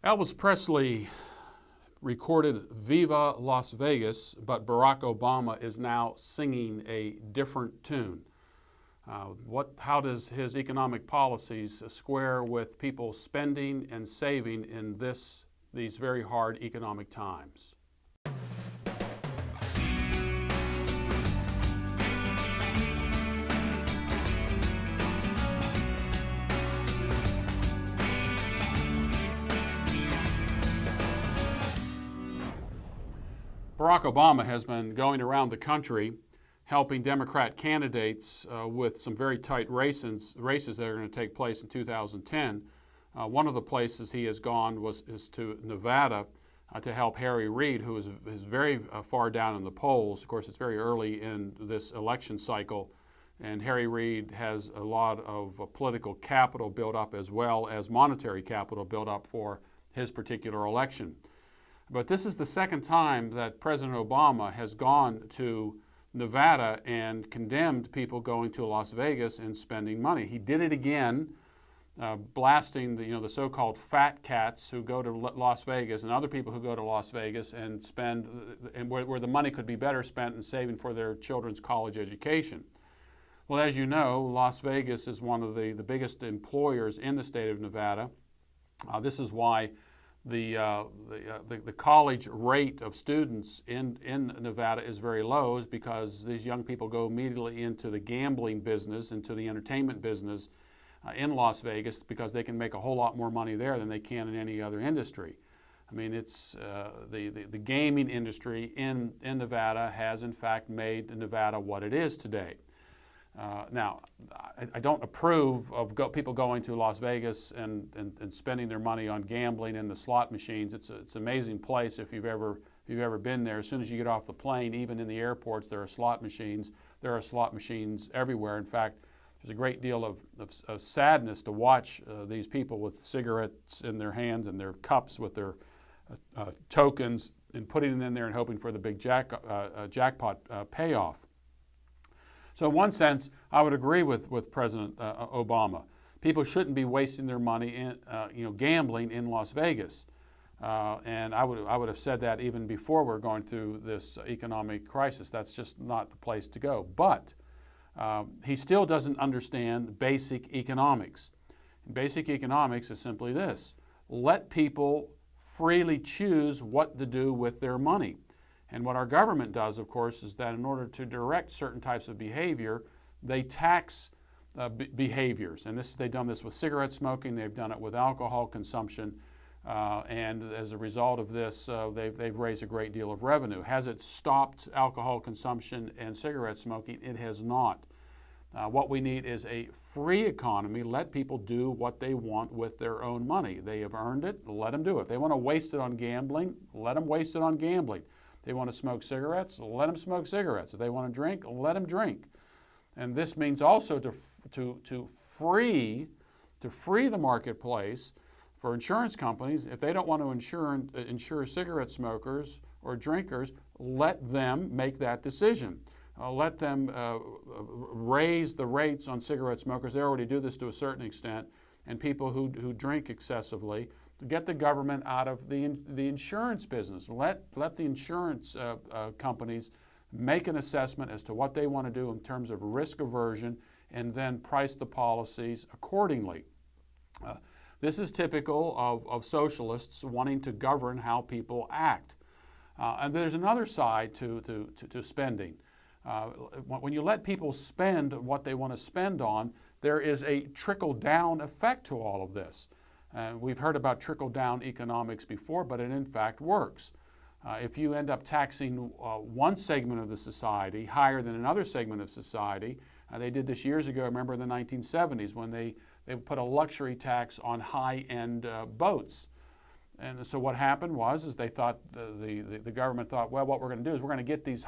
Elvis Presley recorded Viva Las Vegas, but Barack Obama is now singing a different tune. How does his economic policies square with people spending and saving in these very hard economic times? Barack Obama has been going around the country helping Democrat candidates with some very tight races that are going to take place in 2010. One of the places he has gone is to Nevada to help Harry Reid, who is very far down in the polls. Of course, it's very early in this election cycle, and Harry Reid has a lot of political capital built up as well as monetary capital built up for his particular election. But this is the second time that President Obama has gone to Nevada and condemned people going to Las Vegas and spending money. He did it again, blasting the so-called fat cats who go to Las Vegas and other people who go to Las Vegas and spend, and where the money could be better spent in saving for their children's college education. Well, as you know, Las Vegas is one of the biggest employers in the state of Nevada. This is why the college rate of students in Nevada is very low, is because these young people go immediately into the gambling business, into the entertainment business in Las Vegas, because they can make a whole lot more money there than they can in any other industry. I mean, it's the gaming industry in Nevada has in fact made Nevada what it is today. Now, I don't approve of people going to Las Vegas and spending their money on gambling and the slot machines. It's an amazing place if you've ever been there. As soon as you get off the plane, even in the airports, there are slot machines. There are slot machines everywhere. In fact, there's a great deal of sadness to watch these people with cigarettes in their hands and their cups with their tokens and putting them in there and hoping for the big jackpot payoff. So in one sense, I would agree with President Obama. People shouldn't be wasting their money in, gambling in Las Vegas. And I would have said that even before we're going through this economic crisis. That's just not the place to go. But he still doesn't understand basic economics. Basic economics is simply this: let people freely choose what to do with their money. And what our government does, of course, is that in order to direct certain types of behavior, they tax behaviors. And they've done this with cigarette smoking, they've done it with alcohol consumption, and as a result of this, they've raised a great deal of revenue. Has it stopped alcohol consumption and cigarette smoking? It has not. What we need is a free economy. Let people do what they want with their own money. They have earned it, let them do it. If they want to waste it on gambling, let them waste it on gambling. They want to smoke cigarettes, let them smoke cigarettes. If they want to drink, let them drink. And this means also to free the marketplace for insurance companies. If they don't want to insure cigarette smokers or drinkers, let them make that decision. Let them raise the rates on cigarette smokers. They already do this to a certain extent. And people who drink excessively, to get the government out of the insurance business. Let the insurance companies make an assessment as to what they want to do in terms of risk aversion, and then price the policies accordingly. This is typical of socialists wanting to govern how people act. And there's another side to spending. When you let people spend what they want to spend on, there is a trickle-down effect to all of this. We've heard about trickle-down economics before, but it in fact works. If you end up taxing one segment of the society higher than another segment of society, they did this years ago, I remember in the 1970s, when they put a luxury tax on high-end boats. And so what happened was they thought, the government thought, well, what we're going to do is we're going to get these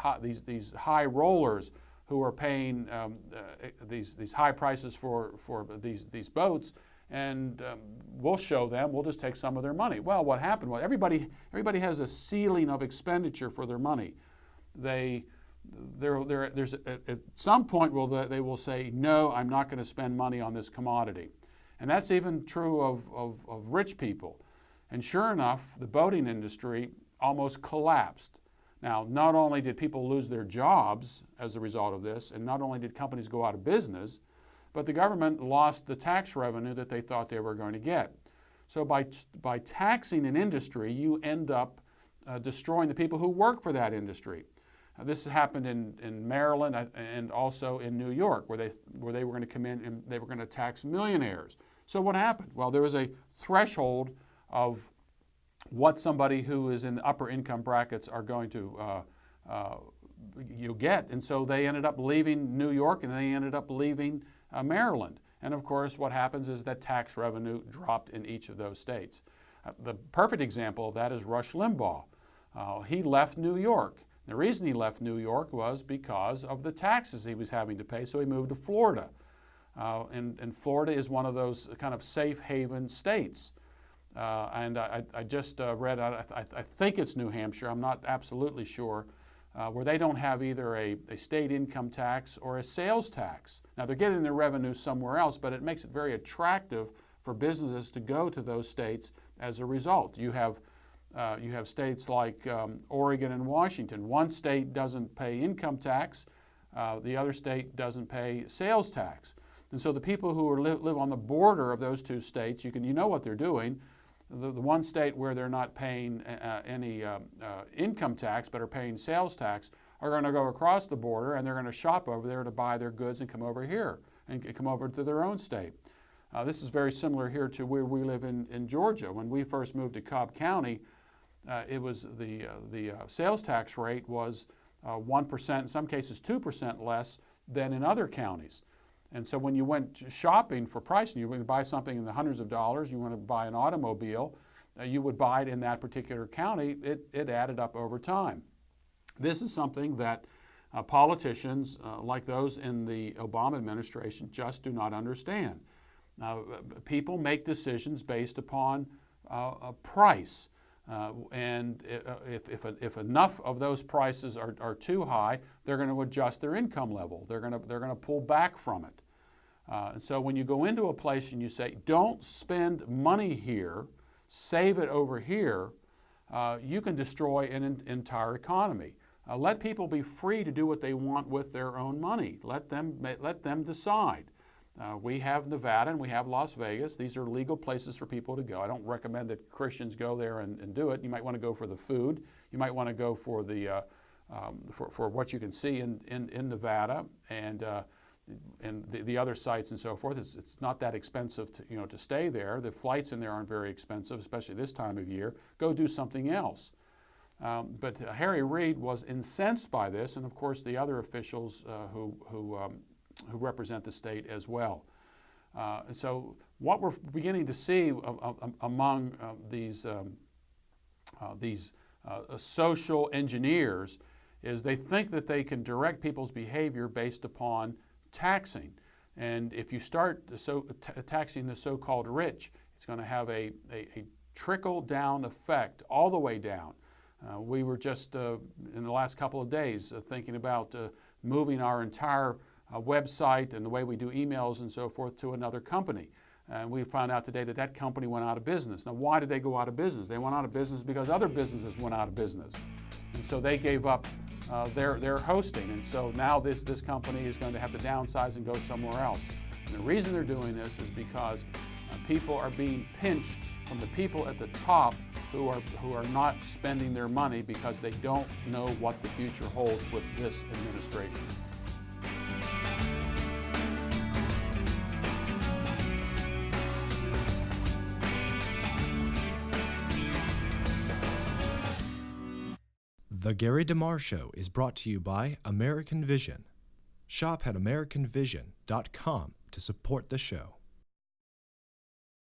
high rollers who are paying these high prices for these boats, and we'll show them, we'll just take some of their money. Well, what happened was everybody has a ceiling of expenditure for their money. There's at some point they will say, no, I'm not going to spend money on this commodity. And that's even true of rich people. And sure enough, the boating industry almost collapsed. Now, not only did people lose their jobs as a result of this, and not only did companies go out of business, but the government lost the tax revenue that they thought they were going to get. So by taxing an industry, you end up destroying the people who work for that industry. This happened in Maryland and also in New York, where they were going to come in and they were going to tax millionaires. So what happened? Well, there was a threshold of what somebody who is in the upper income brackets are going to get. And so they ended up leaving New York and they ended up leaving Maryland. And of course, what happens is that tax revenue dropped in each of those states. The perfect example of that is Rush Limbaugh. He left New York. The reason he left New York was because of the taxes he was having to pay, so he moved to Florida. And Florida is one of those kind of safe haven states. And I just read, I think it's New Hampshire, I'm not absolutely sure, where they don't have either a state income tax or a sales tax. Now they're getting their revenue somewhere else, but it makes it very attractive for businesses to go to those states as a result. You have states like Oregon and Washington. One state doesn't pay income tax, the other state doesn't pay sales tax. And so the people who live on the border of those two states, you know what they're doing. The one state where they're not paying any income tax but are paying sales tax are going to go across the border and they're going to shop over there to buy their goods and come over here and come over to their own state. This is very similar here to where we live in Georgia. When we first moved to Cobb County, it was the sales tax rate was 1%, in some cases 2% less than in other counties. And so when you went shopping for pricing, you would buy something in the hundreds of dollars, you want to buy an automobile, you would buy it in that particular county, it added up over time. This is something that politicians like those in the Obama administration just do not understand. People make decisions based upon a price. And if enough of those prices are too high, they're going to adjust their income level. They're going to pull back from it. And so when you go into a place and you say, don't spend money here, save it over here, you can destroy an entire economy. Let people be free to do what they want with their own money. Let them decide. We have Nevada and we have Las Vegas. These are legal places for people to go. I don't recommend that Christians go there and do it. You might want to go for the food. You might want to go for the for what you can see in Nevada and the other sites and so forth. It's not that expensive to stay there. The flights in there aren't very expensive, especially this time of year. Go do something else. But Harry Reid was incensed by this, and of course the other officials who represent the state as well. And so what we're beginning to see among these social engineers is they think that they can direct people's behavior based upon taxing. And if you start taxing the so-called rich, it's going to have a trickle-down effect all the way down. We were just in the last couple of days thinking about moving our entire website and the way we do emails and so forth to another company. And we found out today that that company went out of business. Now, why did they go out of business? They went out of business because other businesses went out of business. And so they gave up their hosting. And so now this company is going to have to downsize and go somewhere else. And the reason they're doing this is because people are being pinched from the people at the top who are not spending their money because they don't know what the future holds with this administration. The Gary Demar Show is brought to you by American Vision. Shop at AmericanVision.com to support the show.